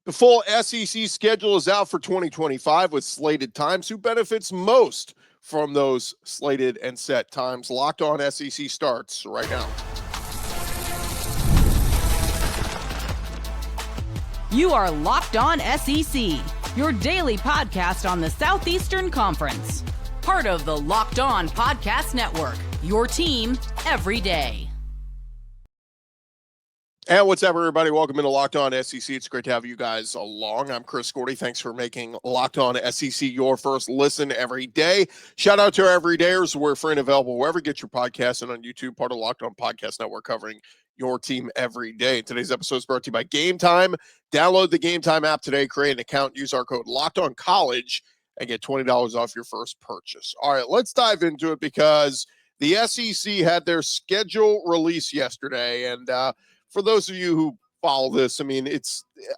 The full SEC schedule is out for 2025 with slated times. Who benefits most from those slated and set times? Locked On SEC starts right now. You are Locked On SEC, your daily podcast on the Southeastern Conference. Part of the Locked On Podcast Network, your team every day. And what's up, everybody? Welcome into Locked On SEC. It's great to have you guys along. I'm Chris Gordy. Thanks for making Locked On SEC your first listen every day. Shout out to our everydayers. We're free and available wherever you get your podcasts and on YouTube, part of Locked On Podcast Network, covering your team every day. Today's episode is brought to you by Game Time. Download the Game Time app today, create an account, use our code LOCKEDONCollege, and get $20 off your first purchase. All right, let's dive into it because the SEC had their schedule release yesterday, and for those of you who follow this, I mean,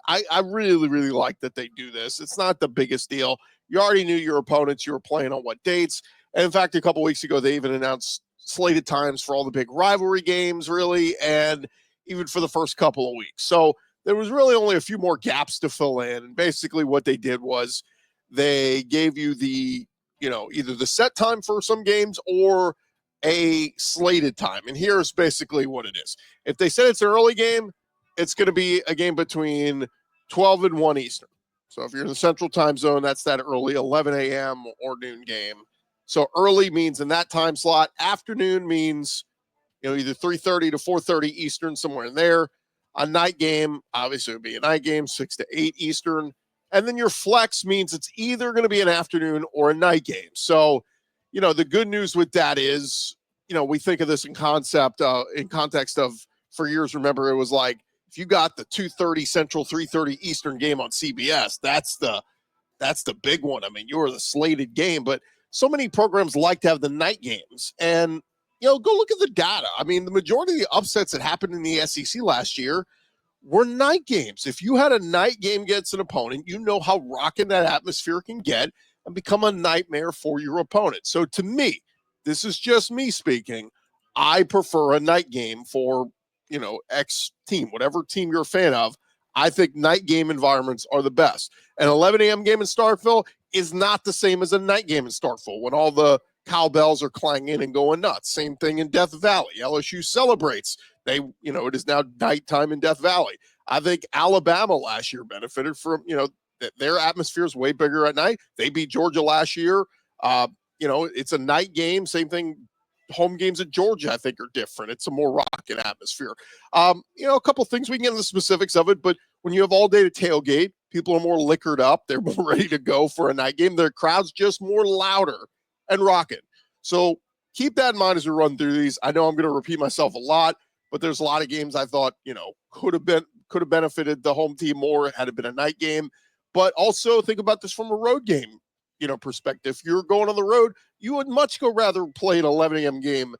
I really like that they do this. It's not the biggest deal. You already knew your opponents. You were playing on what dates. And in fact, a couple weeks ago, they even announced slated times for all the big rivalry games, really, and even for the first couple of weeks. So there was really only a few more gaps to fill in. And basically what they did was they gave you the, either the set time for some games or a slated time. And here's basically what it is. If they said it's an early game, it's going to be a game between 12 and 1 Eastern. So if you're in the central time zone, that's that early 11 a.m. or noon game. So early means in that time slot. Afternoon means, either 3:30 to 4:30 Eastern, somewhere in there. A night game, obviously it would be a night game, 6 to 8 Eastern. And then your flex means it's either going to be an afternoon or a night game. So the good news with that is, we think of this in context of, for years, remember, it was like, if you got the 2:30 Central, 3:30 Eastern game on CBS, that's the big one. I mean, you're the slated game, but so many programs like to have the night games. And, go look at the data. I mean, the majority of the upsets that happened in the SEC last year were night games. If you had a night game against an opponent, you know how rocking that atmosphere can get and become a nightmare for your opponent. So to me, this is just me speaking, I prefer a night game for, X team, whatever team you're a fan of. I think night game environments are the best. An 11 a.m. game in Starkville is not the same as a night game in Starkville when all the cowbells are clanging and going nuts. Same thing in Death Valley. LSU celebrates. It is now nighttime in Death Valley. I think Alabama last year benefited from, their atmosphere is way bigger at night. They beat Georgia last year. It's a night game. Same thing. Home games at Georgia, I think, are different. It's a more rocking atmosphere. A couple things, we can get into the specifics of it, but when you have all day to tailgate, people are more liquored up. They're more ready to go for a night game. Their crowd's just more louder and rocking. So keep that in mind as we run through these. I know I'm going to repeat myself a lot, but there's a lot of games I thought, could have benefited the home team more had it been a night game. But also think about this from a road game, perspective. If you're going on the road, you would much rather play an 11 a.m. game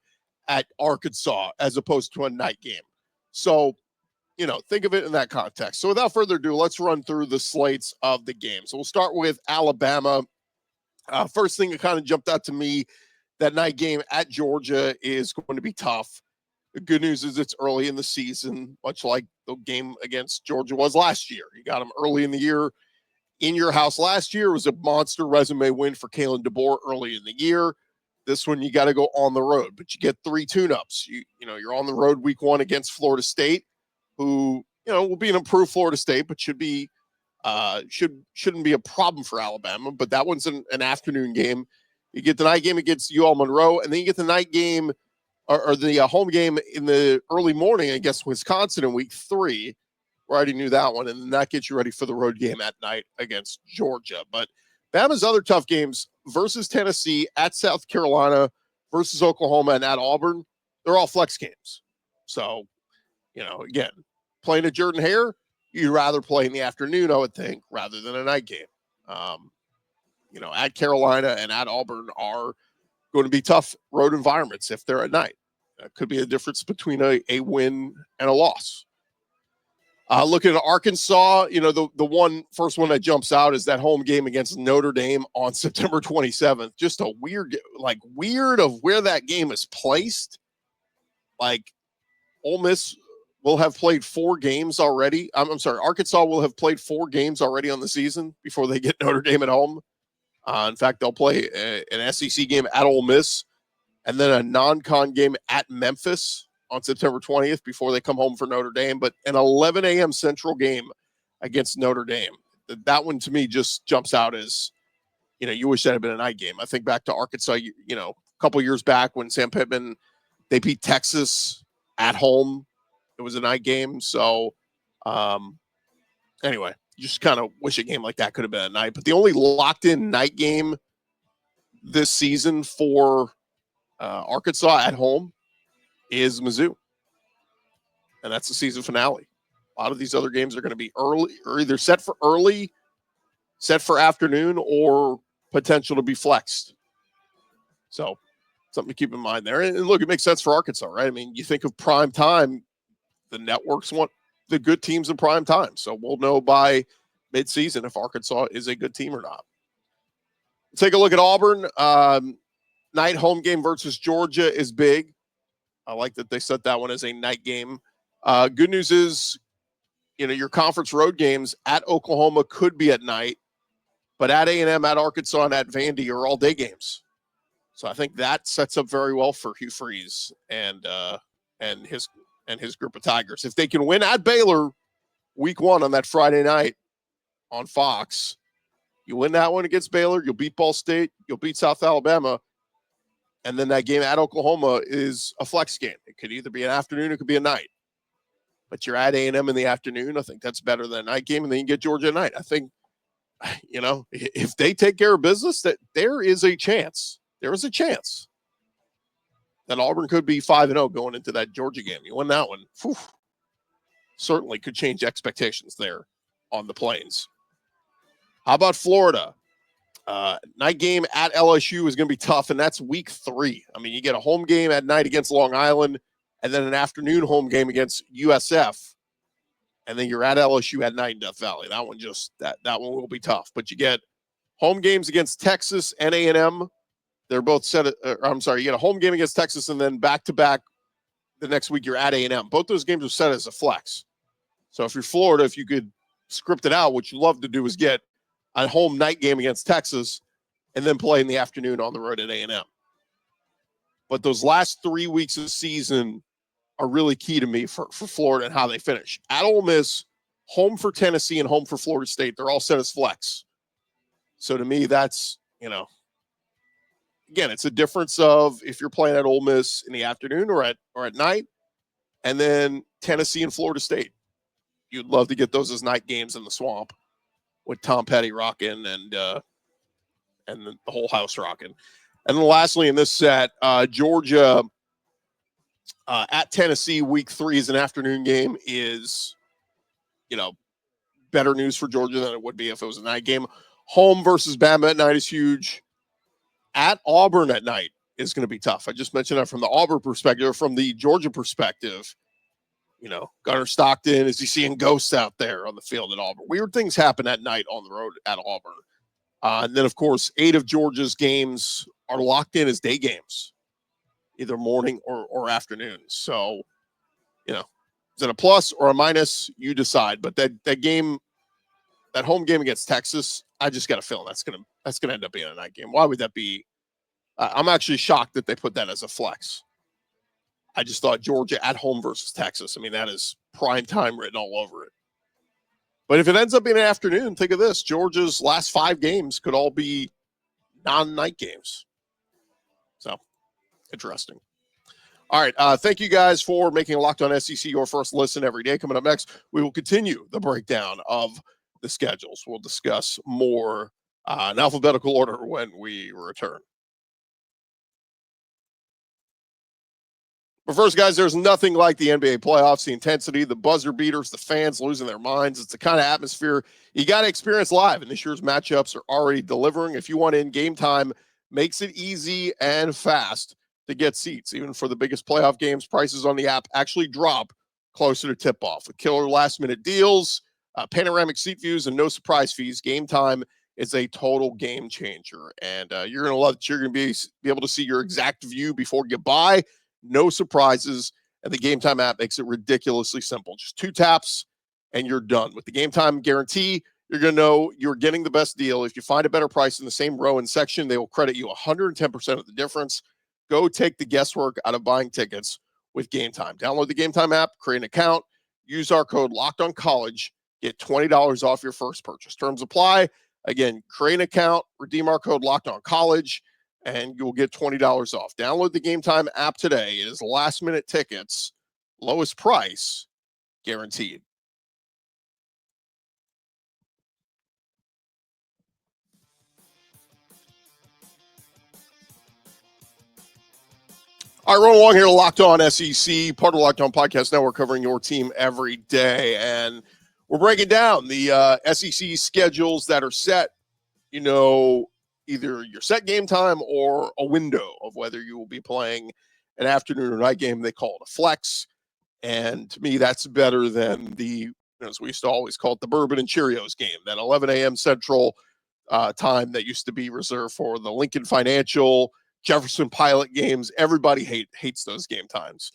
at Arkansas as opposed to a night game. So, think of it in that context. So without further ado, let's run through the slates of the games. So we'll start with Alabama. First thing that kind of jumped out to me, that night game at Georgia is going to be tough. The good news is it's early in the season, much like the game against Georgia was last year. You got them early in the year. In your house last year was a monster resume win for Kalen DeBoer early in the year. This one, you got to go on the road, but you get 3 tune-ups. You're on the road week 1 against Florida State, who, will be an improved Florida State, but shouldn't be a problem for Alabama. But that one's an afternoon game. You get the night game against UL Monroe, and then you get the night game or the home game in the early morning against Wisconsin in week 3. We already knew that one, and then that gets you ready for the road game at night against Georgia. But Bama's other tough games versus Tennessee, at South Carolina, versus Oklahoma, and at Auburn, they're all flex games. So, again, playing at Jordan-Hare, you'd rather play in the afternoon, I would think, rather than a night game. At Carolina and at Auburn are going to be tough road environments if they're at night. That could be a difference between a win and a loss. Looking at Arkansas, the first one that jumps out is that home game against Notre Dame on September 27th. Just a weird of where that game is placed. Like, Ole Miss will have played 4 games already. I'm sorry, Arkansas will have played 4 games already on the season before they get Notre Dame at home. In fact, they'll play an SEC game at Ole Miss and then a non-con game at Memphis on September 20th before they come home for Notre Dame. But an 11 a.m. Central game against Notre Dame, that one to me just jumps out as, you wish that had been a night game. I think back to Arkansas, a couple years back when Sam Pittman, they beat Texas at home. It was a night game. So anyway, just kind of wish a game like that could have been a night. But the only locked-in night game this season for Arkansas at home is Mizzou. And that's the season finale. A lot of these other games are going to be early, or either set for early, set for afternoon, or potential to be flexed. So something to keep in mind there. And look, it makes sense for Arkansas, right? I mean, you think of prime time, the networks want the good teams in prime time. So we'll know by midseason if Arkansas is a good team or not. Take a look at Auburn. Night home game versus Georgia is big. I like that they set that one as a night game. Good news is, your conference road games at Oklahoma could be at night, but at A&M, at Arkansas, and at Vandy are all day games. So I think that sets up very well for Hugh Freeze and his group of Tigers. If they can win at Baylor week 1 on that Friday night on Fox, you win that one against Baylor, you'll beat Ball State, you'll beat South Alabama, and then that game at Oklahoma is a flex game. It could either be an afternoon, it could be a night. But you're at A&M in the afternoon. I think that's better than a night game, and then you get Georgia at night. I think, if they take care of business, that there is a chance. There is a chance that Auburn could be 5-0 going into that Georgia game. You win that one, certainly could change expectations there on the Plains. How about Florida? Night game at LSU is going to be tough, and that's week 3. I mean, you get a home game at night against Long Island, and then an afternoon home game against USF, and then you're at LSU at night in Death Valley. That one that one will be tough. But you get home games against Texas and A&M. They're both set. You get a home game against Texas, and then back-to-back the next week you're at A&M. Both those games are set as a flex. So if you're Florida, if you could script it out, what you love to do is get a home night game against Texas and then play in the afternoon on the road at A&M. But those last 3 weeks of the season are really key to me for Florida and how they finish. At Ole Miss, home for Tennessee, and home for Florida State. They're all set as flex. So to me, that's, again, it's a difference of if you're playing at Ole Miss in the afternoon or at night, and then Tennessee and Florida State. You'd love to get those as night games in the Swamp with Tom Petty rocking and the whole house rocking. And then lastly in this set, Georgia at Tennessee, week 3 is an afternoon game is, better news for Georgia than it would be if it was a night game. Home versus Bama at night is huge. At Auburn at night is going to be tough. I just mentioned that from the Auburn perspective. From the Georgia perspective, Gunnar Stockton, is he seeing ghosts out there on the field at Auburn? Weird things happen at night on the road at Auburn. And then, of course, 8 of Georgia's games are locked in as day games, either morning or afternoon. So, is it a plus or a minus? You decide. But that game, that home game against Texas, I just got a feeling that's gonna end up being a night game. Why would that be? I'm actually shocked that they put that as a flex. I just thought Georgia at home versus Texas. I mean, that is prime time written all over it. But if it ends up being an afternoon, think of this. Georgia's last 5 games could all be non-night games. So, interesting. All right. Thank you guys for making Locked On SEC your first listen every day. Coming up next, we will continue the breakdown of the schedules. We'll discuss more in alphabetical order when we return. But first, guys, there's nothing like the NBA playoffs, the intensity, the buzzer beaters, the fans losing their minds. It's the kind of atmosphere you got to experience live, and this year's matchups are already delivering. If you want in, Game Time makes it easy and fast to get seats. Even for the biggest playoff games, prices on the app actually drop closer to tip-off. With killer last-minute deals, panoramic seat views, and no surprise fees, Game Time is a total game changer. And you're going to love it. You're going to be able to see your exact view before you buy. No surprises, And the Game Time app makes it ridiculously simple. Just 2 taps and you're done. With the Game Time guarantee, you're going to know you're getting the best deal. If you find a better price in the same row and section, they will credit you 110% of the difference. Go take the guesswork out of buying tickets with Game Time. Download the Game Time app, create an account, use our code LOCKEDONCollege, get $20 off your first purchase. Terms apply. Again, create an account, redeem our code LOCKEDONCollege, and you'll get $20 off. Download the Game Time app today. It is last-minute tickets, lowest price, guaranteed. All right, rolling along here, Locked On SEC, part of the Locked On Podcast Network, covering your team every day. And we're breaking down the SEC schedules that are set, either your set game time or a window of whether you will be playing an afternoon or night game. They call it a flex. And to me, that's better than as we used to always call it, the Bourbon and Cheerios game, that 11 a.m. Central time that used to be reserved for the Lincoln Financial, Jefferson Pilot games. Everybody hates those game times.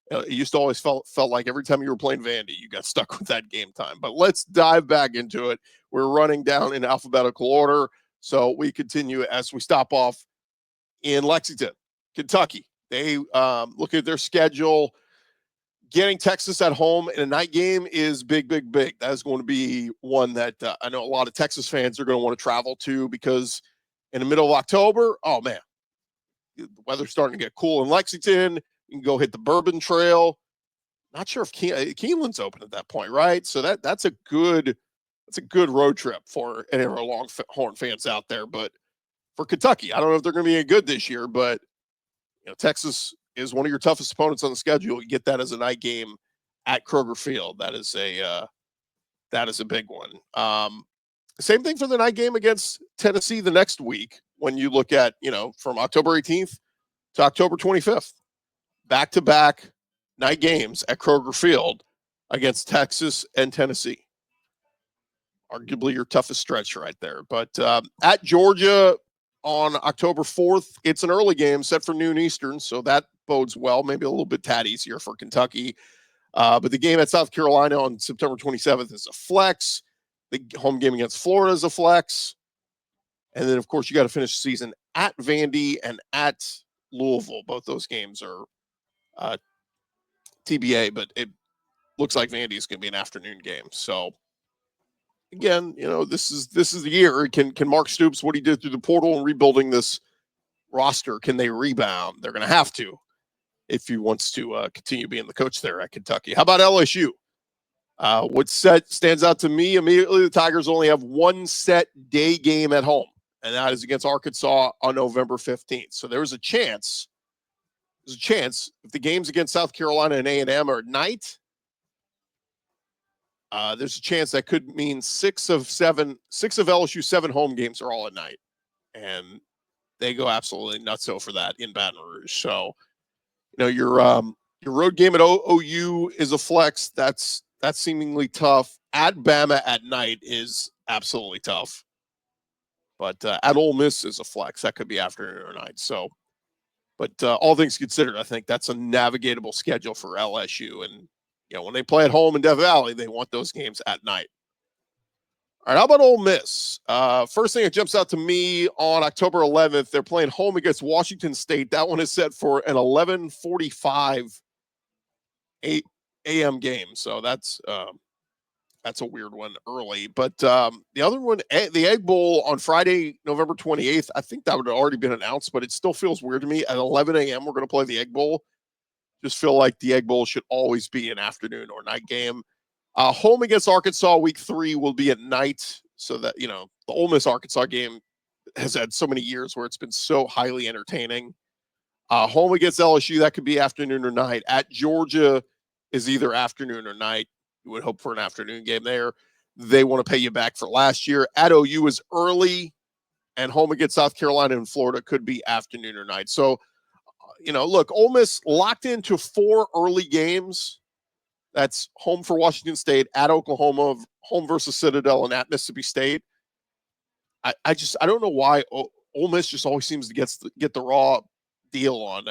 It used to always felt like every time you were playing Vandy, you got stuck with that game time. But let's dive back into it. We're running down in alphabetical order. So we continue as we stop off in Lexington, Kentucky. They look at their schedule. Getting Texas at home in a night game is big, big, big. That is going to be one that I know a lot of Texas fans are going to want to travel to, because in the middle of October, oh man, the weather's starting to get cool in Lexington. You can go hit the Bourbon Trail. Not sure if Keeneland's open at that point, right? So that's a good road trip for any of our Longhorn fans out there. But for Kentucky, I don't know if they're going to be any good this year, but Texas is one of your toughest opponents on the schedule. You get that as a night game at Kroger Field. That is a big one. Same thing for the night game against Tennessee the next week. When you look at, from October 18th to October 25th, back-to-back night games at Kroger Field against Texas and Tennessee. Arguably your toughest stretch right there. But at Georgia on October 4th, it's an early game set for noon Eastern, so that bodes well. Maybe a little bit tad easier for Kentucky. But the game at South Carolina on September 27th is a flex. The home game against Florida is a flex. And then, of course, you got to finish the season at Vandy and at Louisville. Both those games are TBA, but it looks like Vandy is going to be an afternoon game. So, again, this is the year. Can Mark Stoops, what he did through the portal and rebuilding this roster, can they rebound? They're going to have to if he wants to continue being the coach there at Kentucky. How about LSU? What stands out to me immediately, the Tigers only have one set day game at home, and that is against Arkansas on November 15th. So there's a chance if the games against South Carolina and A&M are at night, there's a chance that could mean six of LSU's 7 home games are all at night, and they go absolutely nutso for that in Baton Rouge. So, your road game at OU is a flex. That's seemingly tough. At Bama at night is absolutely tough. But at Ole Miss is a flex. That could be afternoon or night. So, but all things considered, I think that's a navigatable schedule for LSU. And, when they play at home in Death Valley, they want those games at night. All right, how about Ole Miss? First thing that jumps out to me on October 11th, they're playing home against Washington State. That one is set for an 11:45 a.m. game. So that's a weird one early. But the other one, the Egg Bowl on Friday, November 28th, I think that would have already been announced, but it still feels weird to me. At 11 a.m., we're going to play the Egg Bowl. Just feel like the Egg Bowl should always be an afternoon or night game. Home against Arkansas week 3 will be at night, so that, the Ole Miss Arkansas game has had so many years where it's been so highly entertaining. Home against LSU, that could be afternoon or night. At Georgia is either afternoon or night. You would hope for an afternoon game there. They want to pay you back for last year. At OU is early, and home against South Carolina and Florida could be afternoon or night. So, look, Ole Miss locked into 4 early games. That's home for Washington State, at Oklahoma, home versus Citadel, and at Mississippi State. I don't know why Ole Miss just always seems to get the raw deal on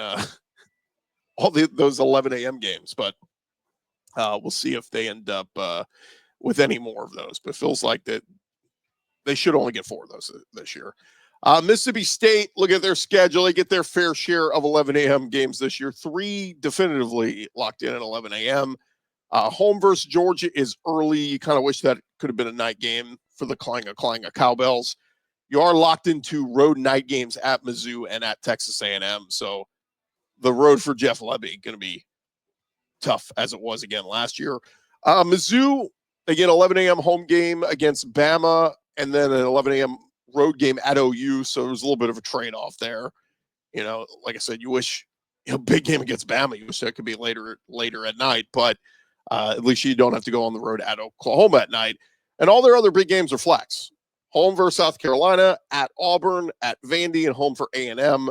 those 11 a.m. games, but we'll see if they end up with any more of those. But it feels like that they should only get 4 of those this year. Mississippi State, look at their schedule. They get their fair share of 11 a.m. games this year. 3 definitively locked in at 11 a.m. Home versus Georgia is early. You kind of wish that could have been a night game for the clang of cowbells. You are locked into road night games at Mizzou and at Texas A&M. So the road for Jeff Lebby going to be tough as it was again last year. Mizzou, they get 11 a.m. home game against Bama and then an 11 a.m. road game at OU. So there's a little bit of a trade-off there. You know, like I said, you wish, big game against Bama, you wish that could be later at night, but at least you don't have to go on the road at Oklahoma at night. And all their other big games are flex. Home versus South Carolina, at Auburn, at Vandy, and home for A&M.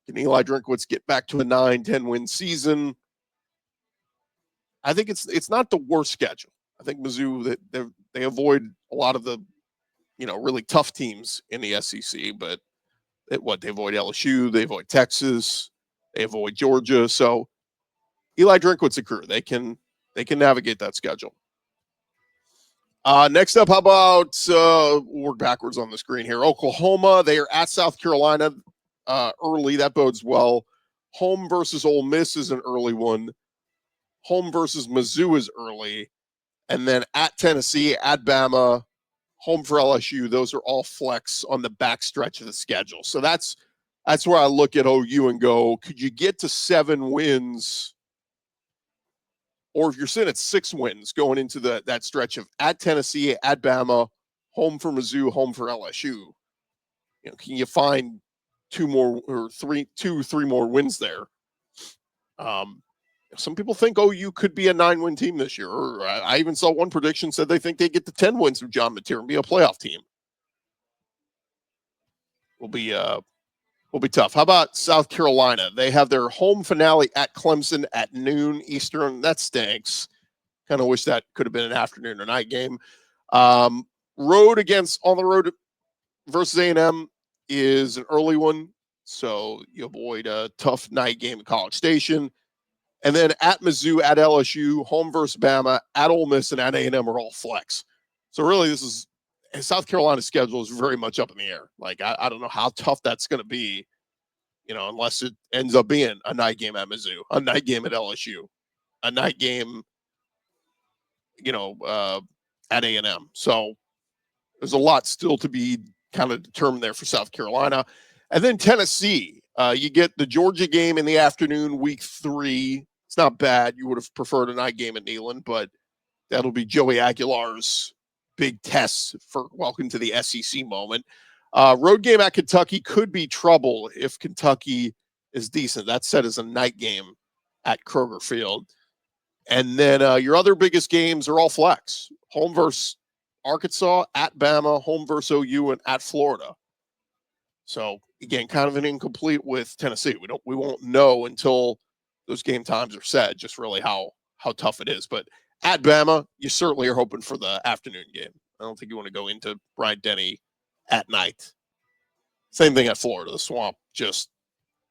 Can Eli Drinkwitz get back to a 9-10 win season? I think it's not the worst schedule. I think Mizzou, they avoid a lot of the really tough teams in the SEC, but they avoid LSU, they avoid Texas, they avoid Georgia. So Eli Drinkwitz and crew, they can navigate that schedule. Next up, how about we'll work backwards on the screen here. Oklahoma, they are at South Carolina early. That bodes well. Home versus Ole Miss is an early one. Home versus Mizzou is early. And then at Tennessee, at Bama, home for LSU. Those are all flex on the back stretch of the schedule. So that's where I look at OU and go, could you get to 7 wins? Or if you're sitting at 6 wins going into that stretch of at Tennessee, at Bama, home for Mizzou, home for LSU, can you find 2 more or 3 more wins there? Some people think OU could be a 9-win team this year. Or I even saw one prediction said they think they get to 10 wins with John Mateer and be a playoff team. Will be tough. How about South Carolina? They have their home finale at Clemson at noon Eastern. That stinks. Kind of wish that could have been an afternoon or night game. On the road versus A&M is an early one, so you avoid a tough night game at College Station. And then at Mizzou, at LSU, home versus Bama, at Ole Miss, and at A&M are all flex. So really, South Carolina's schedule is very much up in the air. Like, I don't know how tough that's going to be, unless it ends up being a night game at Mizzou, a night game at LSU, a night game, at A&M. So there's a lot still to be kind of determined there for South Carolina. And then Tennessee, you get the Georgia game in the afternoon, week 3. It's not bad. You would have preferred a night game at Neyland, but that'll be Joey Aguilar's big test for welcome to the SEC moment. Road game at Kentucky could be trouble if Kentucky is decent. That's set as a night game at Kroger Field. And then your other biggest games are all flex. Home versus Arkansas, at Bama, home versus OU, and at Florida. So again, kind of an incomplete with Tennessee. We won't know until those game times are set, just really how tough it is. But at Bama, you certainly are hoping for the afternoon game. I don't think you want to go into Bryant-Denny at night. Same thing at Florida. The Swamp just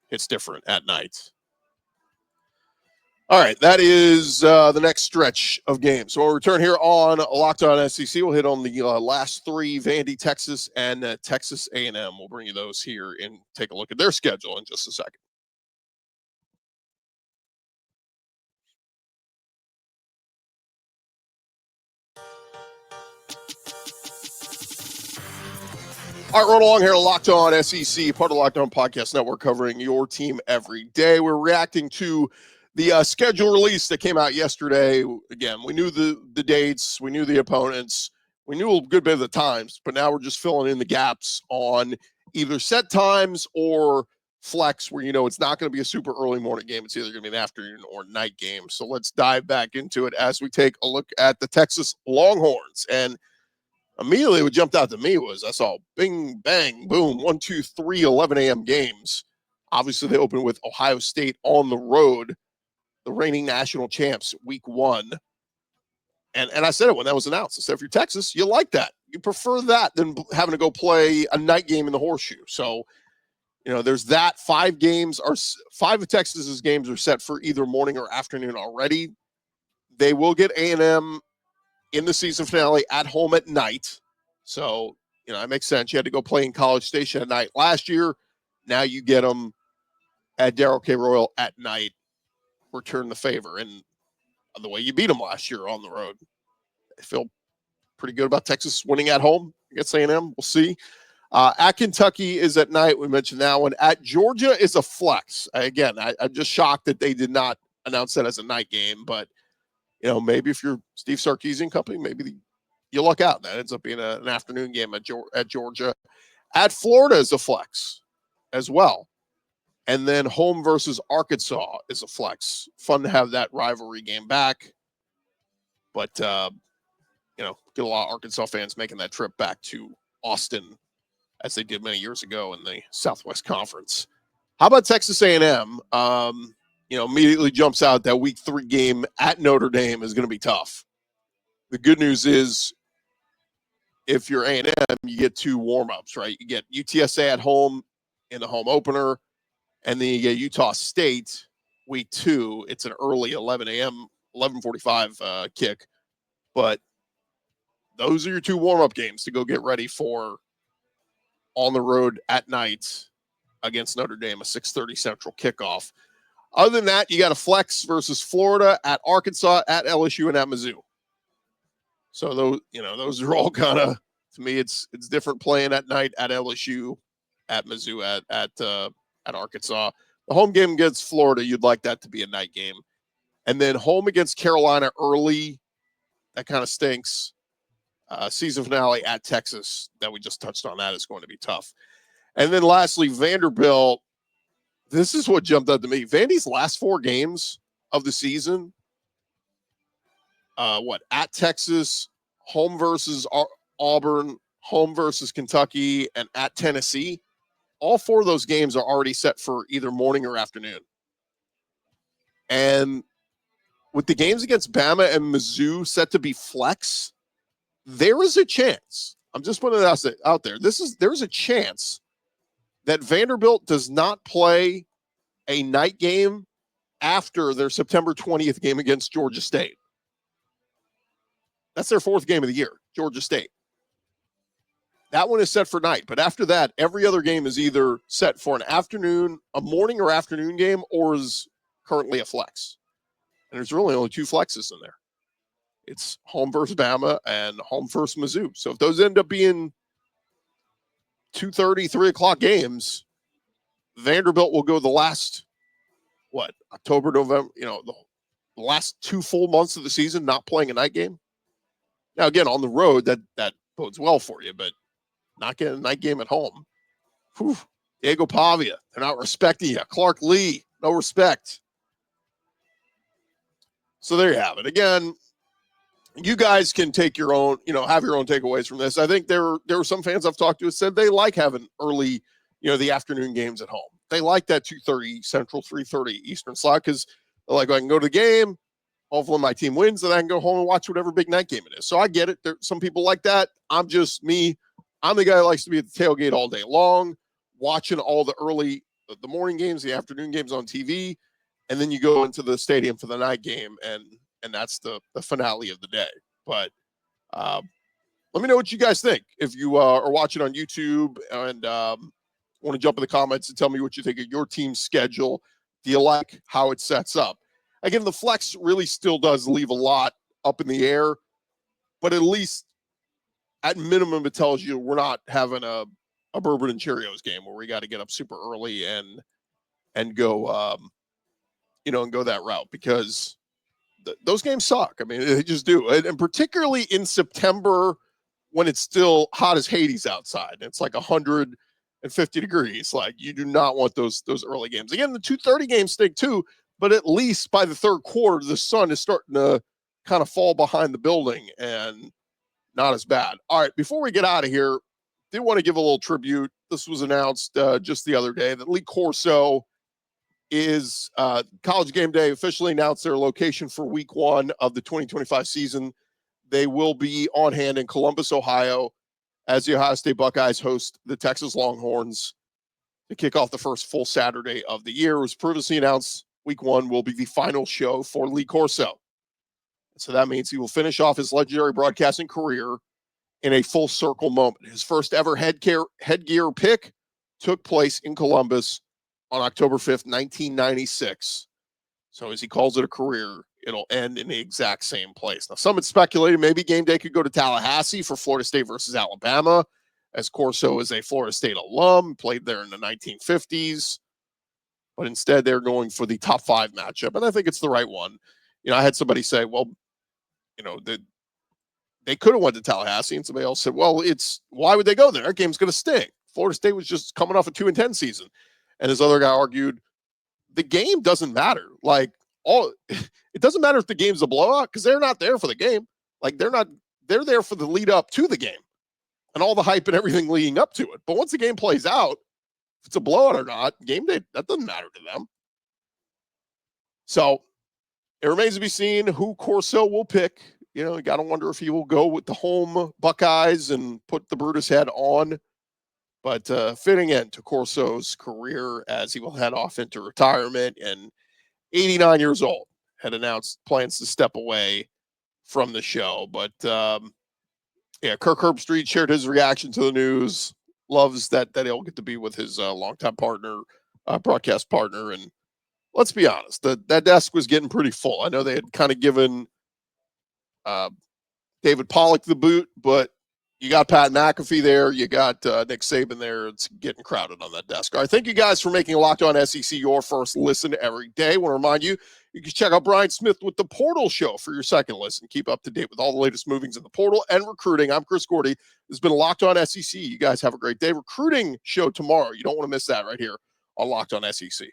hits different at night. All right, that is the next stretch of games. So we'll return here on Locked On SEC. We'll hit on the last 3, Vandy, Texas, and Texas A&M. We'll bring you those here and take a look at their schedule in just a second. All right, rolling along here, Locked On SEC, part of the Locked On Podcast Network, covering your team every day. We're reacting to the schedule release that came out yesterday. Again, we knew the dates, we knew the opponents, we knew a good bit of the times, but now we're just filling in the gaps on either set times or flex where it's not going to be a super early morning game. It's either going to be an afternoon or night game. So let's dive back into it as we take a look at the Texas Longhorns. And immediately what jumped out to me was I saw bing, bang, boom, 1, 2, 3, 11 a.m. games. Obviously, they opened with Ohio State on the road, the reigning national champs, week 1. And I said it when that was announced. I said, if you're Texas, you like that. You prefer that than having to go play a night game in the Horseshoe. So There's that. Five of Texas's games are set for either morning or afternoon already. They will get A&M in the season finale at home at night. So, that makes sense. You had to go play in College Station at night last year. Now you get them at Darrell K. Royal at night. Return the favor. And the way you beat them last year on the road, I feel pretty good about Texas winning at home against A&M. We'll see. At Kentucky is at night. We mentioned that one. At Georgia is a flex. Again, I'm just shocked that they did not announce that as a night game. But, maybe if you're Steve Sarkisian company, maybe you luck out. That ends up being an afternoon game at Georgia. At Florida is a flex as well. And then home versus Arkansas is a flex. Fun to have that rivalry game back. But, get a lot of Arkansas fans making that trip back to Austin as they did many years ago in the Southwest Conference. How about Texas A&M? Immediately jumps out that week 3 game at Notre Dame is going to be tough. The good news is if you're A&M, you get 2 warm-ups, right? You get UTSA at home in the home opener, and then you get Utah State week 2. It's an early 11 a.m., 11:45 kick. But those are your 2 warm-up games to go get ready for on the road at night against Notre Dame, a 6:30 Central kickoff. Other than that, you got a flex versus Florida, at Arkansas, at LSU, and at Mizzou. So those are all kind of, to me, it's different playing at night at LSU, at Mizzou, at Arkansas. The home game against Florida, you'd like that to be a night game. And then home against Carolina early, that kind of stinks. Season finale at Texas that we just touched on, that is going to be tough. And then lastly, Vanderbilt. This is what jumped out to me. Vandy's last 4 games of the season, at Texas, home versus Auburn, home versus Kentucky, and at Tennessee. All 4 of those games are already set for either morning or afternoon. And with the games against Bama and Mizzou set to be flex, there is a chance. I'm just putting it out there. There's a chance that Vanderbilt does not play a night game after their September 20th game against Georgia State. That's their 4th game of the year, Georgia State. That one is set for night. But after that, every other game is either set for a morning or afternoon game, or is currently a flex. And there's really only 2 flexes in there. It's home versus Bama and home versus Mizzou. So if those end up being 2:30, 3 o'clock games, Vanderbilt will go the last, October, November, the last 2 full months of the season not playing a night game. Now, again, on the road, that bodes well for you, but not getting a night game at home. Whew. Diego Pavia, they're not respecting you. Clark Lee, no respect. So there you have it. Again, you guys can take your own, have your own takeaways from this. I think there were some fans I've talked to who said they like having early, the afternoon games at home. They like that 2:30 Central, 3:30 Eastern slot because they're like, I can go to the game. Hopefully my team wins, and I can go home and watch whatever big night game it is. So I get it. Some people like that. I'm just me. I'm the guy that likes to be at the tailgate all day long, watching all the morning games, the afternoon games on TV, and then you go into the stadium for the night game, and that's the finale of the day. But let me know what you guys think. If you are watching on YouTube and want to jump in the comments and tell me what you think of your team's schedule. Do you like how it sets up? Again, the flex really still does leave a lot up in the air, but at least at minimum, it tells you we're not having a Bourbon and Cheerios game where we got to get up super early and go, and go that route, because those games suck. I mean, they just do. And particularly in September when it's still hot as Hades outside. It's like 150 degrees. Like, you do not want those early games. Again, the 2:30 games stink too, but at least by the third quarter, the sun is starting to kind of fall behind the building and not as bad. All right, before we get out of here, did want to give a little tribute. This was announced just the other day that Lee Corso is College GameDay officially announced their location for week 1 of the 2025 season. They will be on hand in Columbus, Ohio, as the Ohio State Buckeyes host the Texas Longhorns. to kick off the first full Saturday of the year. It was previously announced week 1 will be the final show for Lee Corso. So that means he will finish off his legendary broadcasting career in a full circle moment. His first ever headgear pick took place in Columbus on October 5th, 1996. So as he calls it a career, it'll end in the exact same place. Now, some had speculated maybe game day could go to Tallahassee for Florida State versus Alabama, as Corso is a Florida State alum, played there in the 1950s. But instead, they're going for the top 5 matchup, and I think it's the right one. I had somebody say, well, they could have went to Tallahassee, and somebody else said, well, why would they go there? That game's going to stink. Florida State was just coming off a 2-10 season. And this other guy argued, the game doesn't matter. It doesn't matter if the game's a blowout because they're not there for the game. They're there for the lead up to the game and all the hype and everything leading up to it. But once the game plays out, if it's a blowout or not, game day, that doesn't matter to them. So it remains to be seen who Corso will pick. You got to wonder if he will go with the home Buckeyes and put the Brutus head on. But fitting into Corso's career as he will head off into retirement, and 89 years old, had announced plans to step away from the show. But Kirk Herbstreit shared his reaction to the news. Loves that he'll get to be with his longtime partner, broadcast partner. And let's be honest, that desk was getting pretty full. I know they had kind of given David Pollock the boot, but you got Pat McAfee there. You got Nick Saban there. It's getting crowded on that desk. All right, thank you guys for making Locked On SEC your first listen every day. I want to remind you, you can check out Brian Smith with the Portal Show for your second listen. Keep up to date with all the latest movings in the portal and recruiting. I'm Chris Gordy. This has been Locked On SEC. You guys have a great day. Recruiting show tomorrow. You don't want to miss that right here on Locked On SEC.